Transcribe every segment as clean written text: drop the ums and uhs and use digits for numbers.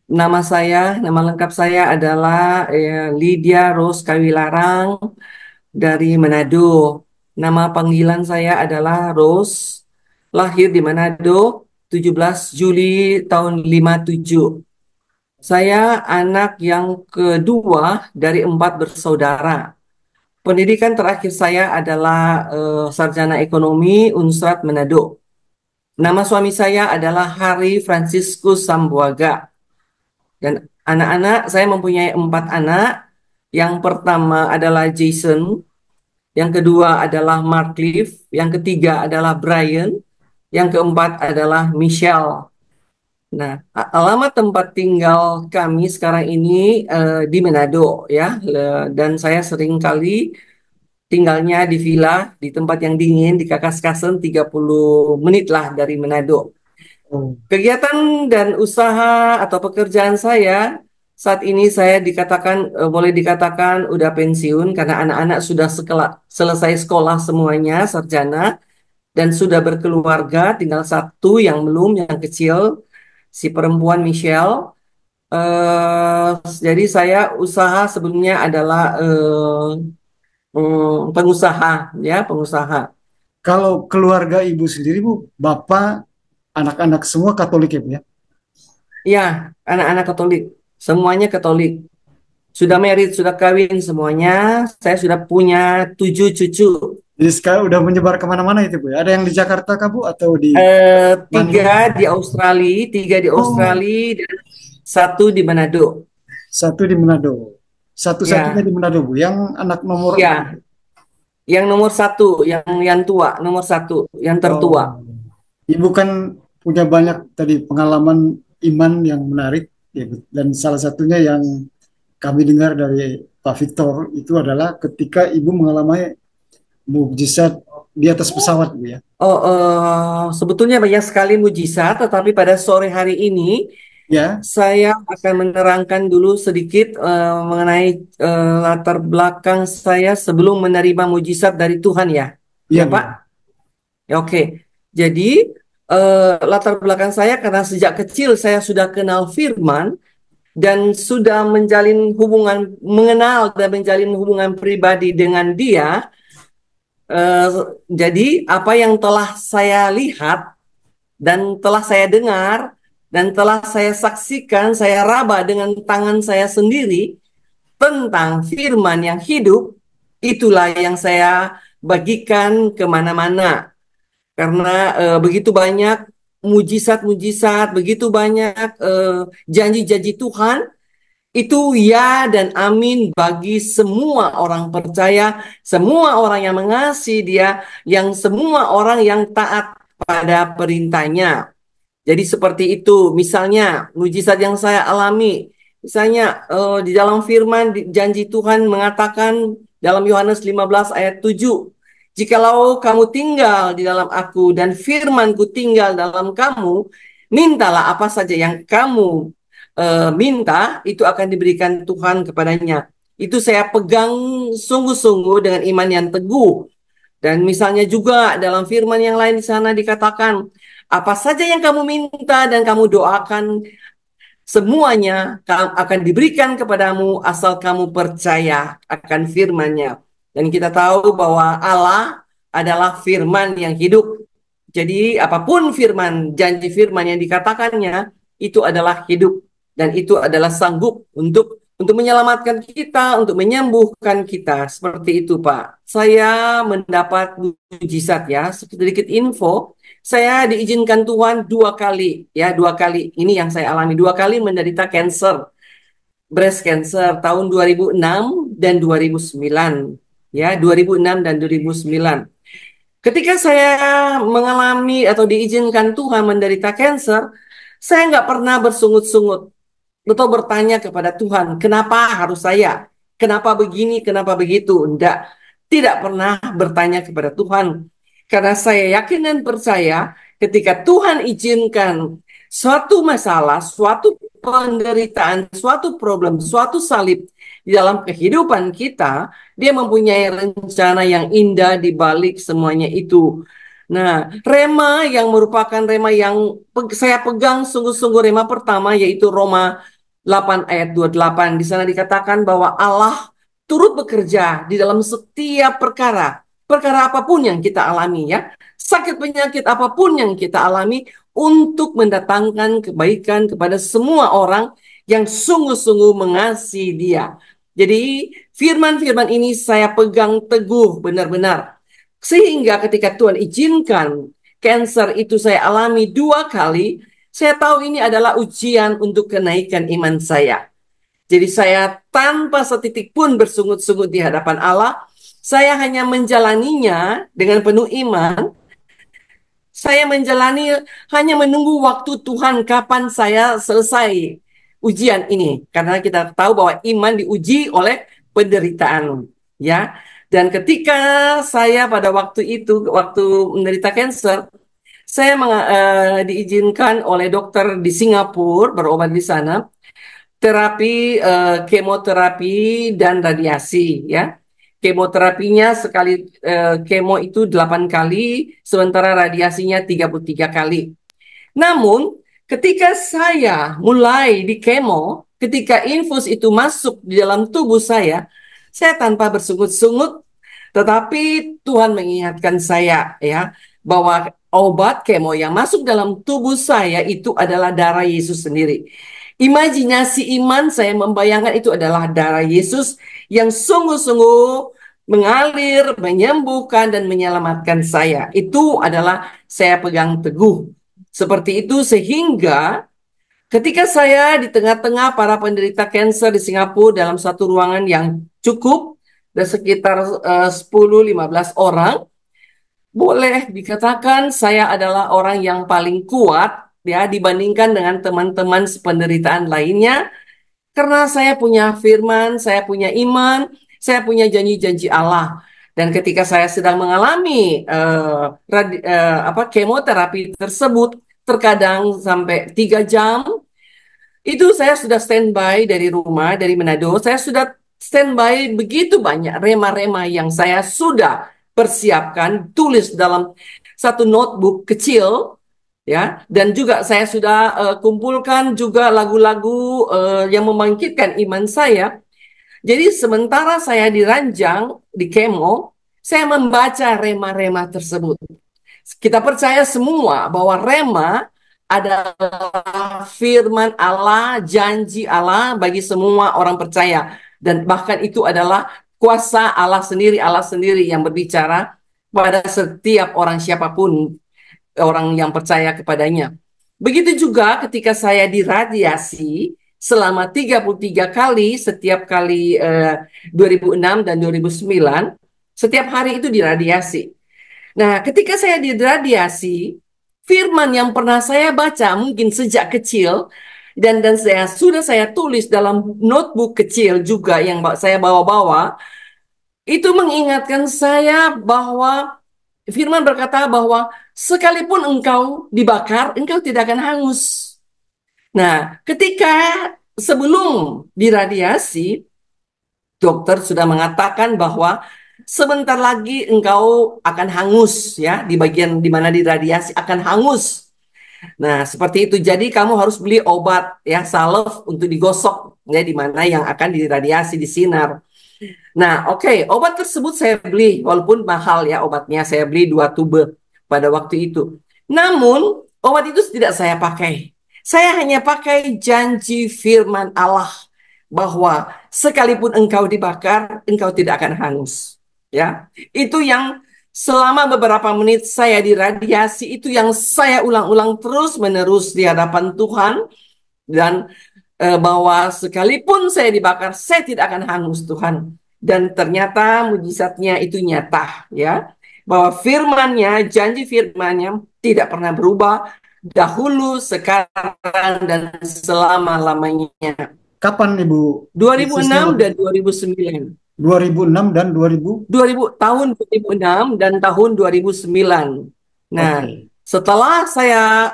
Nama lengkap saya adalah Lydia Rose Kawilarang dari Manado. Nama panggilan saya adalah Rose. Lahir di Manado 17 Juli tahun 57. Saya anak yang kedua dari 4 bersaudara. Pendidikan terakhir saya adalah sarjana ekonomi Unsrat Manado. Nama suami saya adalah Hari Franciscus Sambuaga. Dan anak-anak, saya mempunyai 4 anak. Yang pertama adalah Jason, yang kedua adalah Mark Cliff, yang ketiga adalah Brian, yang keempat adalah Michelle. Nah, alamat tempat tinggal kami sekarang ini di Manado ya. Dan saya sering kali tinggalnya di villa di tempat yang dingin di Kakaskasen 30 menit lah dari Manado. Oh, Kegiatan dan usaha atau pekerjaan saya saat ini saya boleh dikatakan udah pensiun karena anak-anak sudah selesai sekolah semuanya sarjana dan sudah berkeluarga, tinggal satu yang belum, yang kecil, si perempuan Michelle. Eh, jadi saya usaha sebelumnya adalah pengusaha, ya pengusaha. kalau keluarga ibu sendiri, Bu, bapak, anak-anak semua Katolik ya, Bu ya? Ya, anak-anak Katolik, semuanya Katolik. Sudah merit, sudah kawin semuanya. Saya sudah punya 7 cucu. Jadi sekarang udah menyebar kemana-mana itu, Bu ya? Ada yang di Jakarta kah, Bu? Atau di Tiga Bandung? di Australia, tiga di Oh, Australia dan satu di Manado. satu di Manado. Satu-satunya Ya, di Manado, Bu. Yang anak nomor... ya. Yang nomor satu, yang tua, nomor satu, yang tertua. Oh, Ibu kan punya banyak tadi pengalaman iman yang menarik, ya, Bu. Dan salah satunya yang kami dengar dari Pak Victor itu adalah ketika Ibu mengalami mukjizat di atas pesawat, Bu ya. Oh, sebetulnya banyak sekali mujizat, tetapi pada sore hari ini Ya, saya akan menerangkan dulu sedikit mengenai latar belakang saya sebelum menerima mujizat dari Tuhan ya. Ya, iya, Bu. Pak. Ya, oke. Jadi latar belakang saya karena sejak kecil saya sudah kenal firman dan sudah mengenal dan menjalin hubungan pribadi dengan dia. Eh, jadi apa yang telah saya lihat dan telah saya dengar dan telah saya saksikan, saya raba dengan tangan saya sendiri tentang firman yang hidup, itulah yang saya bagikan kemana-mana. Karena begitu banyak mujizat-mujizat, begitu banyak janji-janji Tuhan, itu ya dan amin bagi semua orang percaya, semua orang yang mengasihi Dia, yang semua orang yang taat pada perintahnya. Jadi seperti itu, misalnya mujizat yang saya alami, misalnya di dalam firman janji Tuhan mengatakan dalam Yohanes 15 ayat 7, jikalau kamu tinggal di dalam aku dan firmanku tinggal dalam kamu, mintalah apa saja yang kamu minta, itu akan diberikan Tuhan kepadanya. Itu saya pegang sungguh-sungguh dengan iman yang teguh. Dan misalnya juga dalam firman yang lain di sana dikatakan, apa saja yang kamu minta dan kamu doakan, semuanya akan diberikan kepadamu asal kamu percaya akan firman-Nya. Dan kita tahu bahwa Allah adalah firman yang hidup. Jadi apapun janji firman yang dikatakannya, itu adalah hidup. Dan itu adalah sanggup untuk menyelamatkan kita, untuk menyembuhkan kita. Seperti itu, Pak. Saya mendapat mujizat ya, sedikit info. Saya diizinkan Tuhan 2 kali, ya 2 kali. Ini yang saya alami 2 kali menderita cancer, breast cancer tahun 2006 dan 2009. Ya, 2006 dan 2009. Ketika saya mengalami atau diizinkan Tuhan menderita cancer, saya nggak pernah bersungut-sungut atau bertanya kepada Tuhan, kenapa harus saya? Kenapa begini? Kenapa begitu? Enggak, tidak pernah bertanya kepada Tuhan. Karena saya yakin dan percaya ketika Tuhan izinkan suatu masalah, suatu penderitaan, suatu problem, suatu salib di dalam kehidupan kita, dia mempunyai rencana yang indah di balik semuanya itu. Nah, rema yang merupakan rema yang saya pegang sungguh-sungguh rema pertama yaitu Roma 8 ayat 28. Di sana dikatakan bahwa Allah turut bekerja di dalam setiap perkara. Perkara apapun yang kita alami ya. Sakit penyakit apapun yang kita alami untuk mendatangkan kebaikan kepada semua orang yang sungguh-sungguh mengasihi Dia. Jadi firman-firman ini saya pegang teguh benar-benar. Sehingga ketika Tuhan izinkan cancer itu saya alami 2 kali, saya tahu ini adalah ujian untuk kenaikan iman saya. Jadi saya tanpa setitik pun bersungut-sungut di hadapan Allah, saya hanya menjalaninya dengan penuh iman. Saya menjalani hanya menunggu waktu Tuhan kapan saya selesai ujian ini. Karena kita tahu bahwa iman diuji oleh penderitaan, ya. Dan ketika saya pada waktu itu, waktu menderita kanker, saya diizinkan oleh dokter di Singapura berobat di sana, terapi kemoterapi dan radiasi ya. Kemoterapinya sekali kemo itu 8 kali, sementara radiasinya 33 kali. Namun, ketika saya mulai di kemo, ketika infus itu masuk di dalam tubuh saya tanpa bersungut-sungut, tetapi Tuhan mengingatkan saya ya bahwa obat kemo yang masuk dalam tubuh saya itu adalah darah Yesus sendiri. Imajinasi iman saya membayangkan itu adalah darah Yesus yang sungguh-sungguh mengalir, menyembuhkan dan menyelamatkan saya. Itu adalah saya pegang teguh. Seperti itu sehingga ketika saya di tengah-tengah para penderita kanker di Singapura dalam satu ruangan yang cukup, ada sekitar 10-15 orang, boleh dikatakan saya adalah orang yang paling kuat ya dibandingkan dengan teman-teman sependeritaan lainnya karena saya punya firman, saya punya iman, saya punya janji-janji Allah. Dan ketika saya sedang mengalami kemoterapi tersebut, terkadang sampai 3 jam, itu saya sudah standby dari rumah, dari Manado. Saya sudah standby begitu banyak rema-rema yang saya sudah persiapkan, tulis dalam satu notebook kecil, ya. Dan juga saya sudah kumpulkan juga lagu-lagu yang membangkitkan iman saya. Jadi sementara saya diranjang di kemo, saya membaca rema-rema tersebut. Kita percaya semua bahwa rema adalah firman Allah, janji Allah bagi semua orang percaya. Dan bahkan itu adalah kuasa Allah sendiri yang berbicara pada setiap orang siapapun, orang yang percaya kepadanya. Begitu juga ketika saya diradiasi selama 33 kali, setiap kali 2006 dan 2009, setiap hari itu diradiasi. Nah, ketika saya diradiasi, firman yang pernah saya baca mungkin sejak kecil dan saya tulis dalam notebook kecil juga yang saya bawa-bawa, itu mengingatkan saya bahwa firman berkata bahwa sekalipun engkau dibakar, engkau tidak akan hangus. Nah, ketika sebelum diradiasi, dokter sudah mengatakan bahwa sebentar lagi engkau akan hangus ya, di bagian di mana diradiasi akan hangus. Nah, seperti itu. Jadi kamu harus beli obat ya, salep untuk digosok ya di mana yang akan diradiasi di sinar. Nah, oke, obat tersebut saya beli walaupun mahal ya obatnya. Saya beli 2 tube pada waktu itu. Namun, obat itu tidak saya pakai. Saya hanya pakai janji firman Allah bahwa sekalipun engkau dibakar, engkau tidak akan hangus. Ya, itu yang selama beberapa menit saya diradiasi, itu yang saya ulang-ulang terus-menerus di hadapan Tuhan, dan bahwa sekalipun saya dibakar, saya tidak akan hangus Tuhan. Dan ternyata mujizatnya itu nyata ya, bahwa firman-Nya, janji firman-Nya tidak pernah berubah, dahulu, sekarang, dan selama-lamanya. Kapan Ibu persisnya 2006 waktu dan 2009. 2006 dan 2000? 2000 tahun 2006 dan tahun 2009. Nah, Oke. setelah saya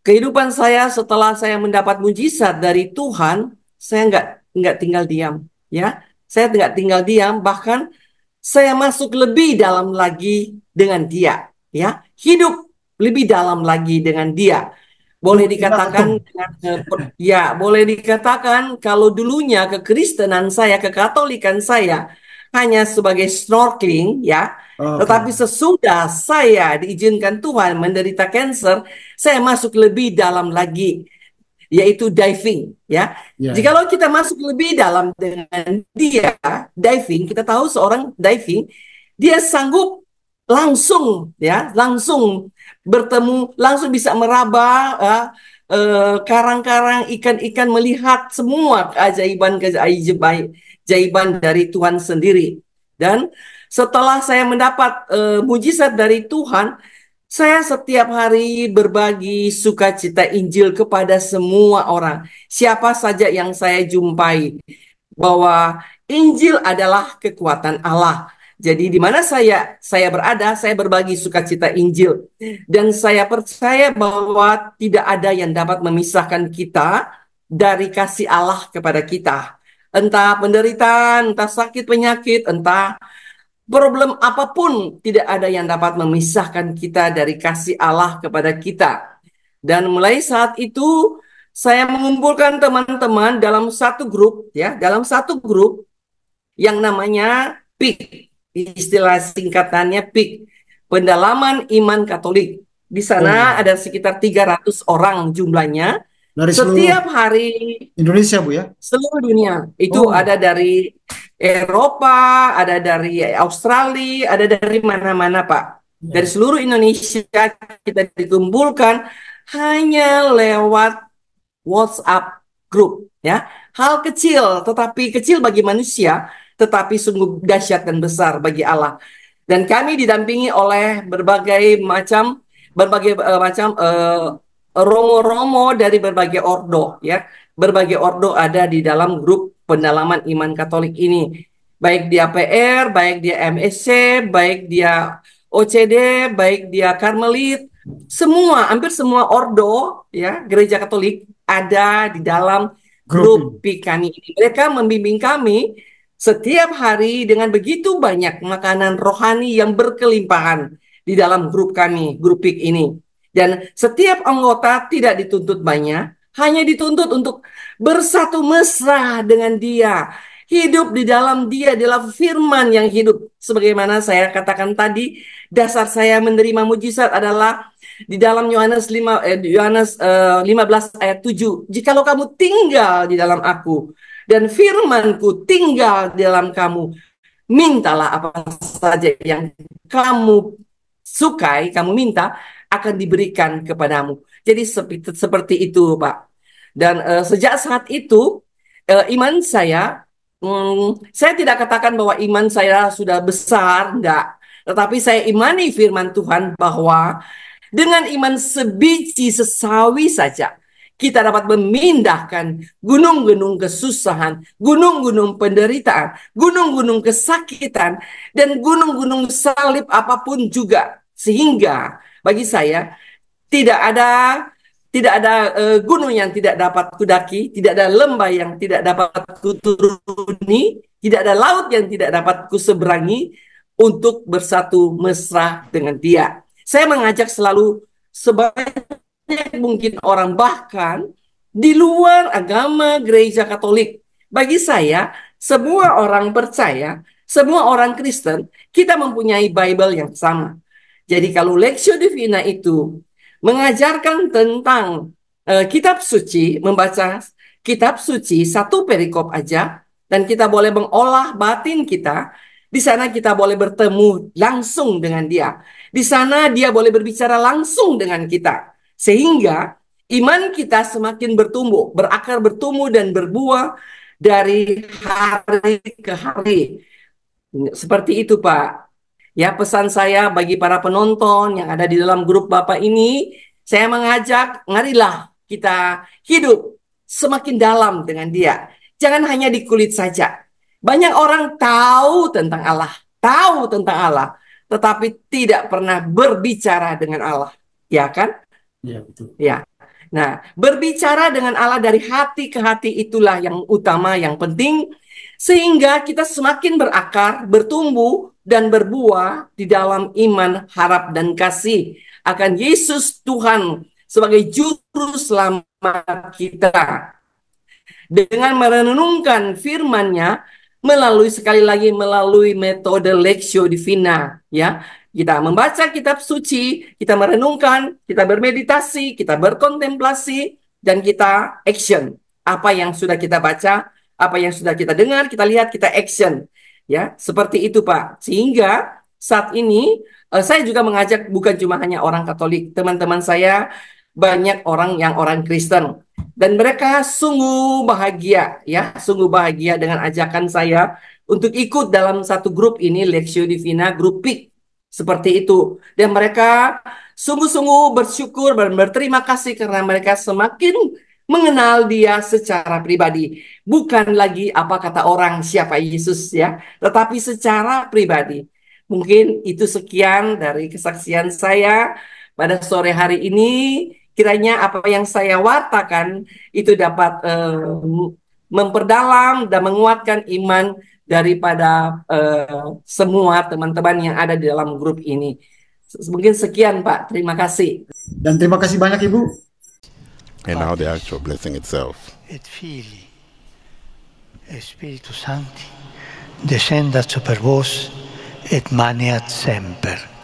kehidupan saya setelah saya mendapat mujizat dari Tuhan, saya nggak tinggal diam, ya. Saya nggak tinggal diam, bahkan saya masuk lebih dalam lagi dengan Dia, ya. Hidup lebih dalam lagi dengan Dia. Boleh Kita dikatakan ketemu. dengan ya, boleh dikatakan kalau dulunya kekristenan saya, kekatolikan saya hanya sebagai snorkeling ya, Oke. tetapi sesudah saya diizinkan Tuhan menderita cancer, saya masuk lebih dalam lagi, yaitu diving ya. Ya, ya. Jikalau kita masuk lebih dalam dengan dia diving, kita tahu seorang diving dia sanggup langsung ya, langsung bertemu, langsung bisa meraba karang-karang, ikan-ikan, melihat semua keajaiban dari Tuhan sendiri. Dan setelah saya mendapat mujizat dari Tuhan, saya setiap hari berbagi sukacita Injil kepada semua orang, siapa saja yang saya jumpai, bahwa Injil adalah kekuatan Allah. Jadi di mana saya berada, saya berbagi sukacita Injil, dan saya percaya bahwa tidak ada yang dapat memisahkan kita dari kasih Allah kepada kita. Entah penderitaan, entah sakit penyakit, entah problem apapun, tidak ada yang dapat memisahkan kita dari kasih Allah kepada kita. Dan mulai saat itu saya mengumpulkan teman-teman dalam satu grup ya, dalam satu grup yang namanya PIK. Istilah singkatannya PIK, Pendalaman Iman Katolik. Di Oh, sana ada sekitar 300 orang jumlahnya. dari seluruh Setiap hari Indonesia, Bu ya? seluruh dunia. Itu Oh, ada dari Eropa, ada dari Australia, ada dari mana-mana, Pak. Dari ya. seluruh Indonesia kita dikumpulkan hanya lewat WhatsApp grup, ya. Hal kecil, tetapi kecil bagi manusia, tetapi sungguh dahsyat dan besar bagi Allah. Dan kami didampingi oleh berbagai macam romo-romo dari berbagai ordo ya. Berbagai ordo ada di dalam grup pendalaman iman Katolik ini. Baik dia PR, baik dia MSC, baik dia OCD, baik dia Karmelit, semua hampir semua ordo ya gereja Katolik ada di dalam Grup ini. grup PIK kami ini. Mereka membimbing kami setiap hari dengan begitu banyak makanan rohani yang berkelimpahan di dalam grup kami, grup PIK ini. Dan setiap anggota tidak dituntut banyak, hanya dituntut untuk bersatu mesra dengan dia. Hidup di dalam dia, dalam firman yang hidup. Sebagaimana saya katakan tadi, dasar saya menerima mujizat adalah di dalam Yohanes 15 ayat 7. Jikalau kamu tinggal di dalam aku, dan firmanku tinggal di dalam kamu, mintalah apa saja yang kamu sukai, kamu minta, akan diberikan kepadamu. Jadi seperti itu, Pak. Dan sejak saat itu, iman saya tidak katakan bahwa iman saya sudah besar, enggak. Tetapi saya imani firman Tuhan bahwa dengan iman sebiji sesawi saja, kita dapat memindahkan gunung-gunung kesusahan, gunung-gunung penderitaan, gunung-gunung kesakitan, dan gunung-gunung salib apapun juga. Sehingga bagi saya tidak ada gunung yang tidak dapat kudaki, tidak ada lembah yang tidak dapat kuturuni, tidak ada laut yang tidak dapat kuseberangi untuk bersatu mesra dengan Dia. Saya mengajak selalu sebanyak mungkin orang, bahkan di luar agama gereja Katolik. Bagi saya, semua orang percaya, semua orang Kristen, kita mempunyai Bible yang sama. Jadi kalau Lectio Divina itu mengajarkan tentang kitab suci, membaca kitab suci satu perikop aja, dan kita boleh mengolah batin kita, di sana kita boleh bertemu langsung dengan dia. Di sana dia boleh berbicara langsung dengan kita. Sehingga iman kita semakin bertumbuh, berakar, bertumbuh, dan berbuah dari hari ke hari. Seperti itu, Pak. Ya, pesan saya bagi para penonton yang ada di dalam grup Bapak ini, saya mengajak, marilah kita hidup semakin dalam dengan Dia. Jangan hanya di kulit saja. Banyak orang tahu tentang Allah, tetapi tidak pernah berbicara dengan Allah. Ya kan? Ya, betul. Ya. Nah, berbicara dengan Allah dari hati ke hati itulah yang utama, yang penting, sehingga kita semakin berakar, bertumbuh, dan berbuah di dalam iman, harap, dan kasih akan Yesus Tuhan sebagai juru selamat kita. Dengan merenungkan firman-Nya melalui sekali lagi melalui metode Lectio Divina, ya. Kita membaca kitab suci, kita merenungkan, kita bermeditasi, kita berkontemplasi, dan kita action. Apa yang sudah kita baca, apa yang sudah kita dengar, kita lihat, kita action. Ya, seperti itu, Pak. Sehingga saat ini saya juga mengajak bukan cuma hanya orang Katolik, teman-teman saya banyak orang Kristen dan mereka sungguh bahagia, ya, sungguh bahagia dengan ajakan saya untuk ikut dalam satu grup ini, Lectio Divina, grup PIK, seperti itu. Dan mereka sungguh-sungguh bersyukur dan berterima kasih karena mereka semakin mengenal Dia secara pribadi. Bukan lagi apa kata orang siapa Yesus, ya, tetapi secara pribadi. Mungkin itu sekian dari kesaksian saya pada sore hari ini. Kiranya apa yang saya wartakan itu dapat memperdalam dan menguatkan iman daripada semua teman-teman yang ada di dalam grup ini. Mungkin sekian, Pak. Terima kasih. Dan terima kasih banyak Ibu. And now the actual blessing itself. Et Filii, et Spiritus Sancti, descendat super vos, et maneat semper.